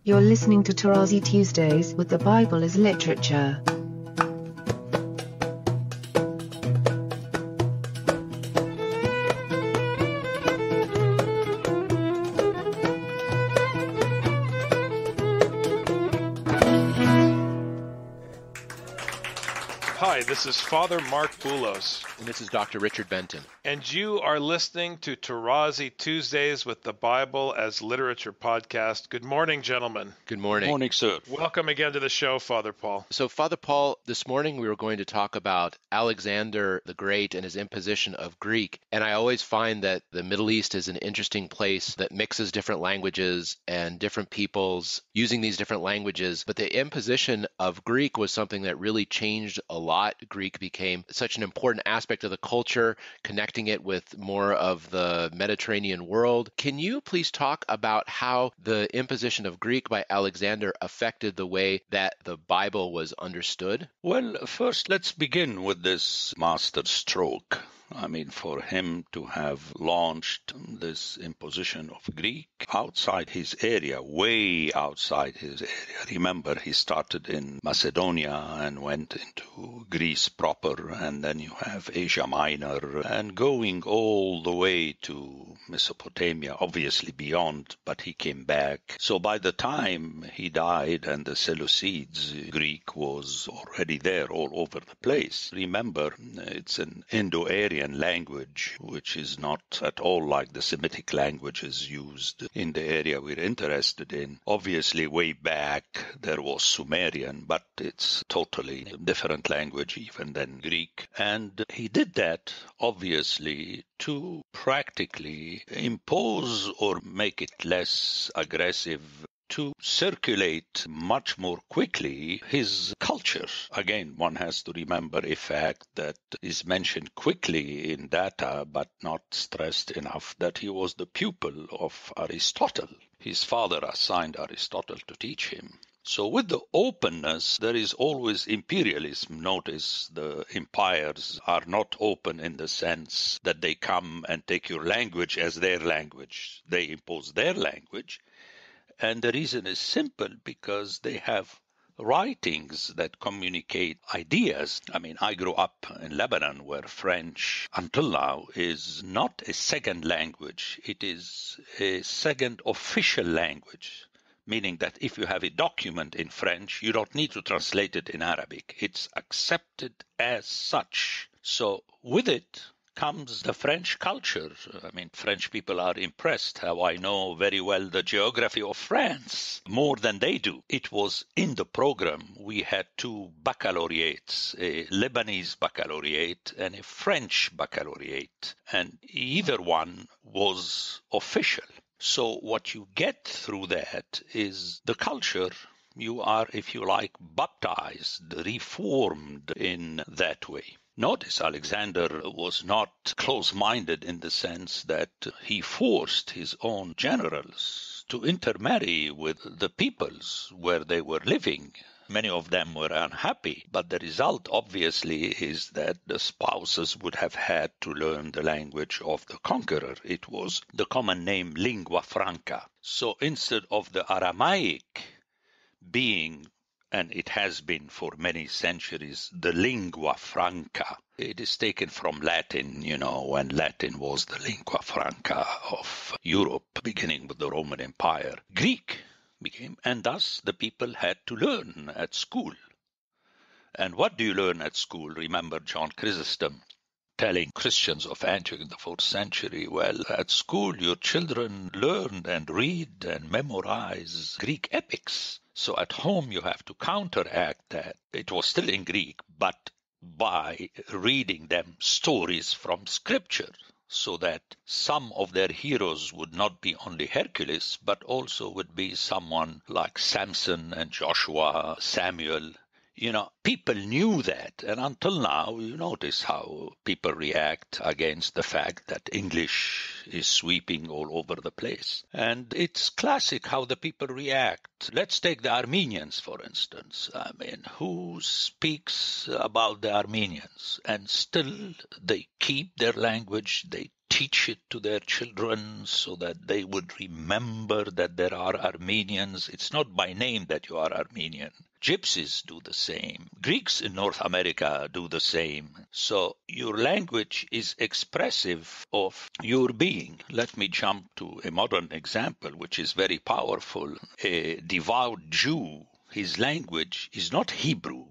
You're listening to Tarazi Tuesdays with the Bible as Literature. Hi, this is Father Mark Boulos. And this is Dr. Richard Benton. And you are listening to Tarazi Tuesdays with the Bible as Literature podcast. Good morning, gentlemen. Good morning. Morning, sir. Welcome again to the show, Father Paul. So, Father Paul, this morning we were going to talk about Alexander the Great and his imposition of Greek. And I always find that the Middle East is an interesting place that mixes different languages and different peoples using these different languages. But the imposition of Greek was something that really changed a lot. Greek became such an important aspect of the culture, connecting it with more of the Mediterranean world. Can you please talk about how the imposition of Greek by Alexander affected the way that the Bible was understood? Well, first let's begin with this master stroke. For him to have launched this imposition of Greek outside his area, way outside his area. Remember, he started in Macedonia and went into Greece proper, and then you have Asia Minor, and going all the way to Mesopotamia, obviously beyond, but he came back. So by the time he died and the Seleucids, Greek was already there all over the place. Remember, it's an Indo-Aryan language, which is not at all like the Semitic languages used in the area we're interested in. Obviously, way back there was Sumerian, but it's totally a different language even than Greek. And he did that, obviously, to practically impose or make it less aggressive, to circulate much more quickly his culture. Again, one has to remember a fact that is mentioned quickly in data, but not stressed enough, that he was the pupil of Aristotle. His father assigned Aristotle to teach him. So with the openness, there is always imperialism. Notice the empires are not open in the sense that they come and take your language as their language. They impose their language. And the reason is simple, because they have writings that communicate ideas. I grew up in Lebanon, where French, until now, is not a second language. It is a second official language, meaning that if you have a document in French, you don't need to translate it in Arabic. It's accepted as such. So with it comes the French culture. French people are impressed how I know very well the geography of France, more than they do. It was in the program. We had two baccalaureates, a Lebanese baccalaureate and a French baccalaureate, and either one was official. So what you get through that is the culture. You are, if you like, baptized, reformed in that way. Notice Alexander was not close-minded in the sense that he forced his own generals to intermarry with the peoples where they were living. Many of them were unhappy, but the result obviously is that the spouses would have had to learn the language of the conqueror. It was the common name lingua franca. So instead of the Aramaic being, and it has been for many centuries, the lingua franca. It is taken from Latin, when Latin was the lingua franca of Europe, beginning with the Roman Empire. Greek became, and thus the people had to learn at school. And what do you learn at school? Remember John Chrysostom telling Christians of Antioch in the 4th century, well, at school your children learn and read and memorize Greek epics. So at home you have to counteract that. It was still in Greek, but by reading them stories from Scripture, so that some of their heroes would not be only Hercules, but also would be someone like Samson and Joshua, Samuel. People knew that, and until now, you notice how people react against the fact that English is sweeping all over the place. And it's classic how the people react. Let's take the Armenians, for instance. Who speaks about the Armenians? And still they keep their language, they teach it to their children so that they would remember that there are Armenians. It's not by name that you are Armenian. Gypsies do the same. Greeks in North America do the same. So your language is expressive of your being. Let me jump to a modern example, which is very powerful. A devout Jew, his language is not Hebrew.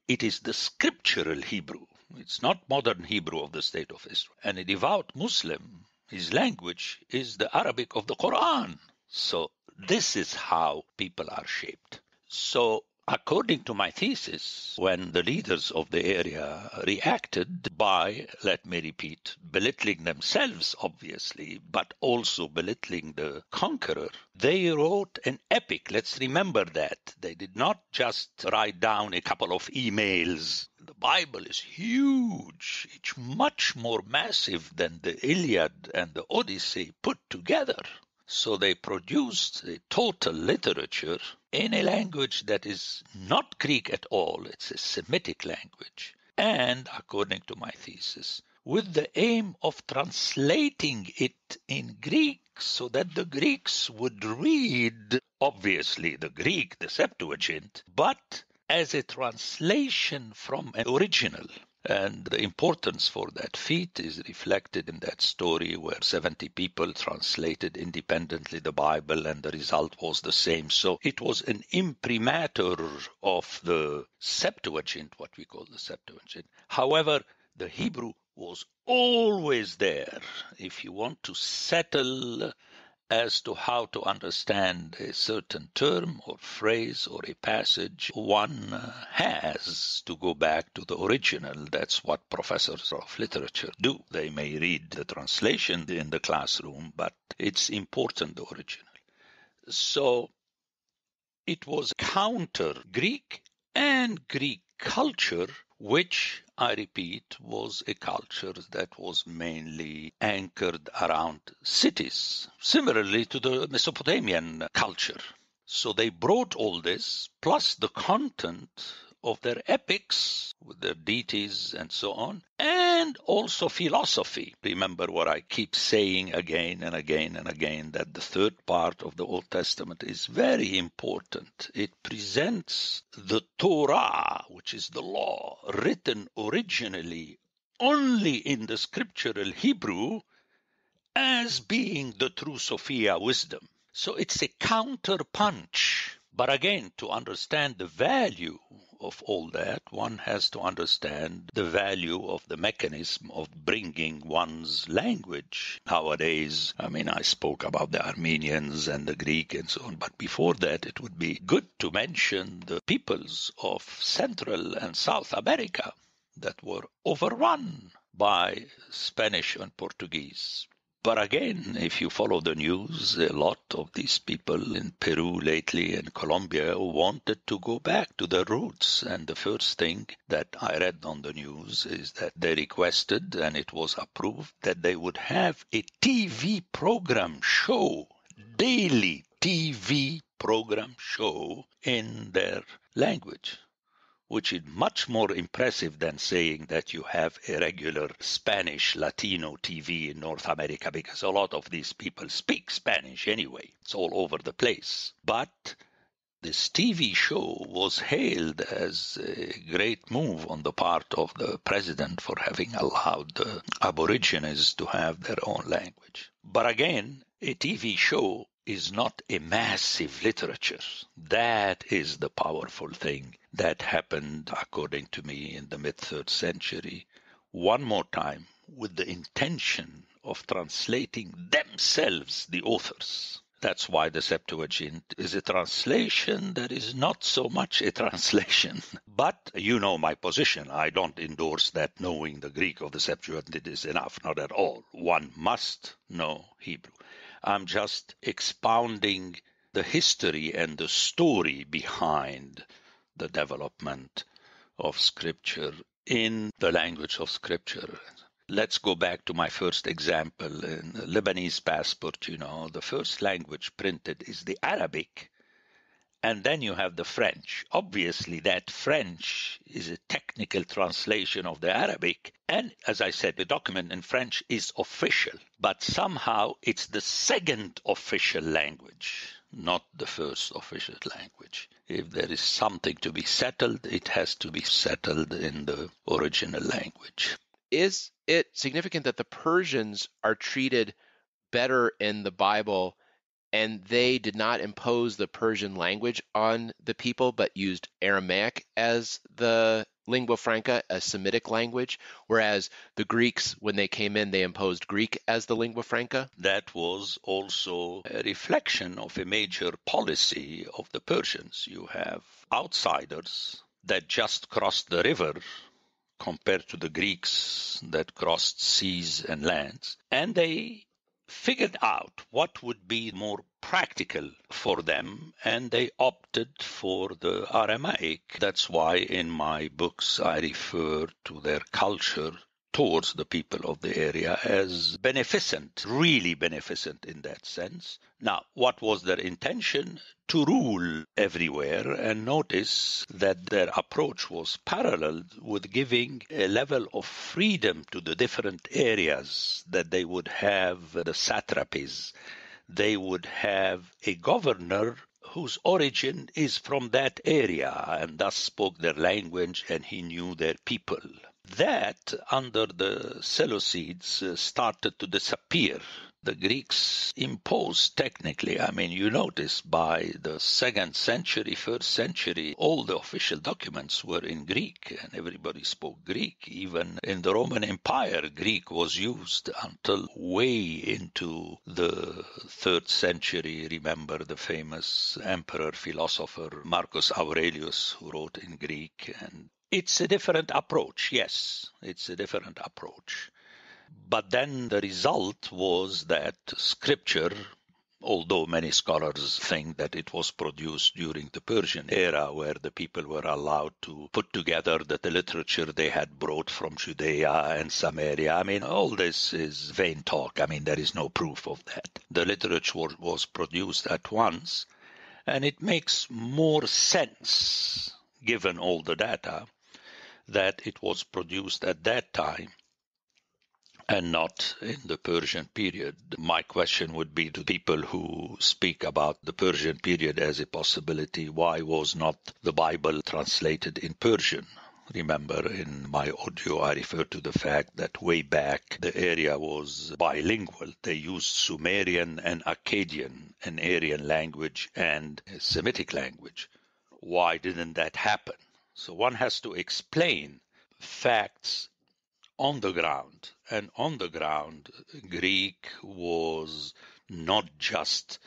It is the scriptural Hebrew. It's not modern Hebrew of the state of Israel. And a devout Muslim, his language is the Arabic of the Quran. So this is how people are shaped. So according to my thesis, when the leaders of the area reacted by, let me repeat, belittling themselves, obviously, but also belittling the conqueror, they wrote an epic. Let's remember that. They did not just write down a couple of emails. The Bible is huge. It's much more massive than the Iliad and the Odyssey put together. So they produced a total literature in a language that is not Greek at all. It's a Semitic language. And according to my thesis, with the aim of translating it in Greek so that the Greeks would read, obviously the Greek, the Septuagint, but as a translation from an original. And the importance for that feat is reflected in that story where 70 people translated independently the Bible and the result was the same. So it was an imprimatur of the Septuagint, what we call the Septuagint. However, the Hebrew was always there. If you want to settle as to how to understand a certain term or phrase or a passage, one has to go back to the original. That's what professors of literature do. They may read the translation in the classroom, but it's important, the original. So it was counter Greek and Greek culture, which, I repeat, was a culture that was mainly anchored around cities, similarly to the Mesopotamian culture. So they brought all this, plus the content of their epics with their deities and so on, and also philosophy. Remember what I keep saying again and again and again, that the third part of the Old Testament is very important. It presents the Torah, which is the law, written originally only in the scriptural Hebrew, as being the true Sophia wisdom. So it's a counterpunch. But again, to understand the value of all that, one has to understand the value of the mechanism of bringing one's language. Nowadays, I spoke about the Armenians and the Greek and so on, but before that, it would be good to mention the peoples of Central and South America that were overrun by Spanish and Portuguese. But again, if you follow the news, a lot of these people in Peru lately and Colombia wanted to go back to their roots. And the first thing that I read on the news is that they requested, and it was approved, that they would have a TV program show, daily TV program show in their language, which is much more impressive than saying that you have a regular Spanish Latino TV in North America, because a lot of these people speak Spanish anyway. It's all over the place. But this TV show was hailed as a great move on the part of the president for having allowed the Aborigines to have their own language. But again, a TV show is not a massive literature. That is the powerful thing that happened, according to me, in the mid-3rd century. One more time, with the intention of translating themselves, the authors. That's why the Septuagint is a translation that is not so much a translation. But you know my position. I don't endorse that knowing the Greek of the Septuagint is enough. Not at all. One must know Hebrew. I'm just expounding the history and the story behind the development of Scripture in the language of Scripture. Let's go back to my first example. In the Lebanese passport, the first language printed is the Arabic, And then you have the French. Obviously, that French is a technical translation of the Arabic. And as I said, the document in French is official, but somehow it's the second official language, not the first official language. If there is something to be settled, it has to be settled in the original language. Is it significant that the Persians are treated better in the Bible, and they did not impose the Persian language on the people, but used Aramaic as the lingua franca, a Semitic language, whereas the Greeks, when they came in, they imposed Greek as the lingua franca? That was also a reflection of a major policy of the Persians. You have outsiders that just crossed the river compared to the Greeks that crossed seas and lands, and they figured out what would be more practical for them, and they opted for the Aramaic. That's why in my books I refer to their culture towards the people of the area as beneficent, really beneficent in that sense. Now, what was their intention? To rule everywhere, and notice that their approach was paralleled with giving a level of freedom to the different areas that they would have the satrapies. They would have a governor whose origin is from that area and thus spoke their language and he knew their people. That, under the Seleucids, started to disappear. The Greeks imposed technically, you notice by the 2nd century, 1st century, all the official documents were in Greek and everybody spoke Greek. Even in the Roman Empire, Greek was used until way into the 3rd century. Remember the famous emperor philosopher Marcus Aurelius, who wrote in Greek. And it's a different approach, yes, it's a different approach. But then the result was that scripture, although many scholars think that it was produced during the Persian era where the people were allowed to put together the literature they had brought from Judea and Samaria. All this is vain talk. There is no proof of that. The literature was produced at once, and it makes more sense, given all the data, that it was produced at that time and not in the Persian period. My question would be to people who speak about the Persian period as a possibility, why was not the Bible translated in Persian? Remember, in my audio, I referred to the fact that way back the area was bilingual. They used Sumerian and Akkadian, an Aryan language, and a Semitic language. Why didn't that happen? So one has to explain facts on the ground. And on the ground, Greek was not just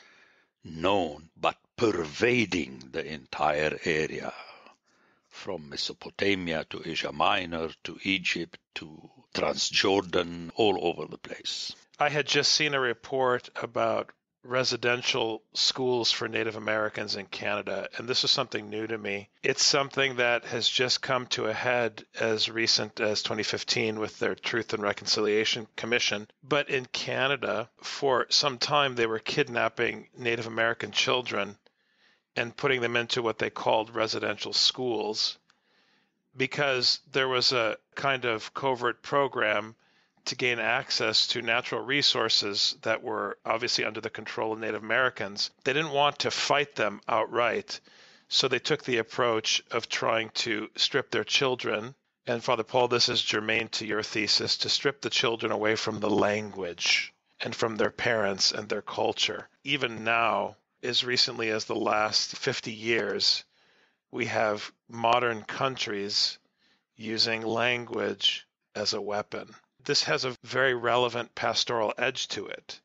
known, but pervading the entire area, from Mesopotamia to Asia Minor to Egypt to Transjordan, all over the place. I had just seen a report about residential schools for Native Americans in Canada, and this is something new to me. It's something that has just come to a head as recent as 2015 with their Truth and Reconciliation Commission. But in Canada, for some time, they were kidnapping Native American children and putting them into what they called residential schools, because there was a kind of covert program to gain access to natural resources that were obviously under the control of Native Americans. They didn't want to fight them outright, so they took the approach of trying to strip their children. And Father Paul, this is germane to your thesis, to strip the children away from the language and from their parents and their culture. Even now, as recently as the last 50 years, we have modern countries using language as a weapon. This has a very relevant pastoral edge to it,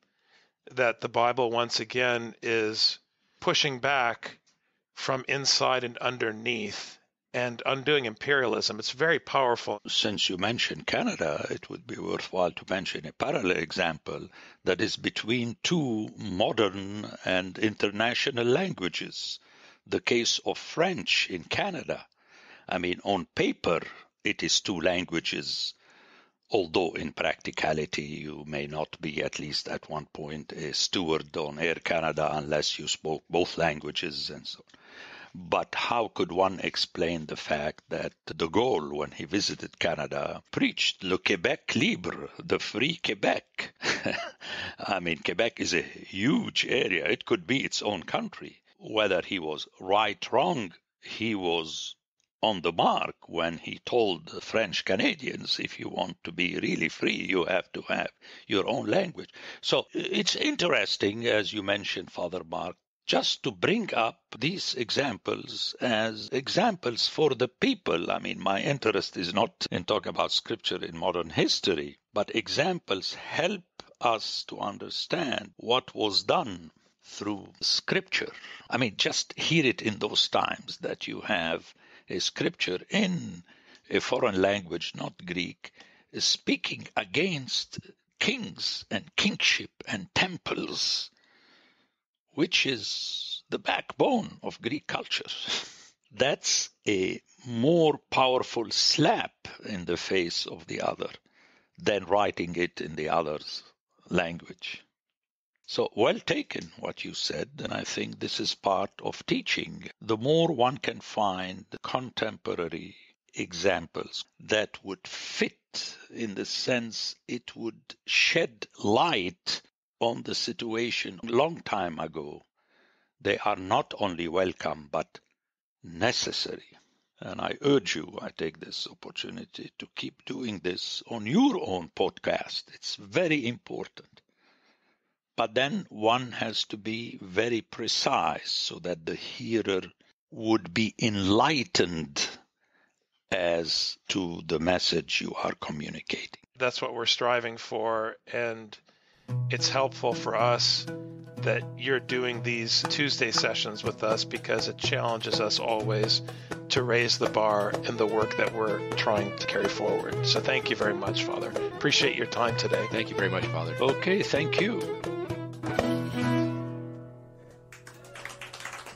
that the Bible once again is pushing back from inside and underneath and undoing imperialism. It's very powerful. Since you mentioned Canada, it would be worthwhile to mention a parallel example that is between two modern and international languages. The case of French in Canada. On paper, it is two languages although in practicality you may not be, at least at one point, a steward on Air Canada unless you spoke both languages and so on. But how could one explain the fact that de Gaulle, when he visited Canada, preached Le Québec libre, the free Quebec? I mean, Quebec is a huge area. It could be its own country. Whether he was right, wrong, he was on the mark when he told the French Canadians, if you want to be really free, you have to have your own language. So it's interesting, as you mentioned, Father Mark, just to bring up these examples as examples for the people. I mean, my interest is not in talking about scripture in modern history, but examples help us to understand what was done through scripture. I mean, just hear it in those times that you have a scripture in a foreign language, not Greek, speaking against kings and kingship and temples, which is the backbone of Greek culture. That's a more powerful slap in the face of the other than writing it in the other's language. So well taken what you said, and I think this is part of teaching. The more one can find contemporary examples that would fit, in the sense it would shed light on the situation a long time ago, they are not only welcome but necessary. And I urge you, I take this opportunity to keep doing this on your own podcast. It's very important. But then one has to be very precise so that the hearer would be enlightened as to the message you are communicating. That's what we're striving for, and it's helpful for us that you're doing these Tuesday sessions with us, because it challenges us always to raise the bar in the work that we're trying to carry forward. So thank you very much, Father. Appreciate your time today. Thank you very much, Father. Okay, thank you.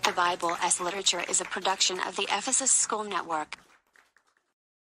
The Bible as Literature is a production of the Ephesus School Network.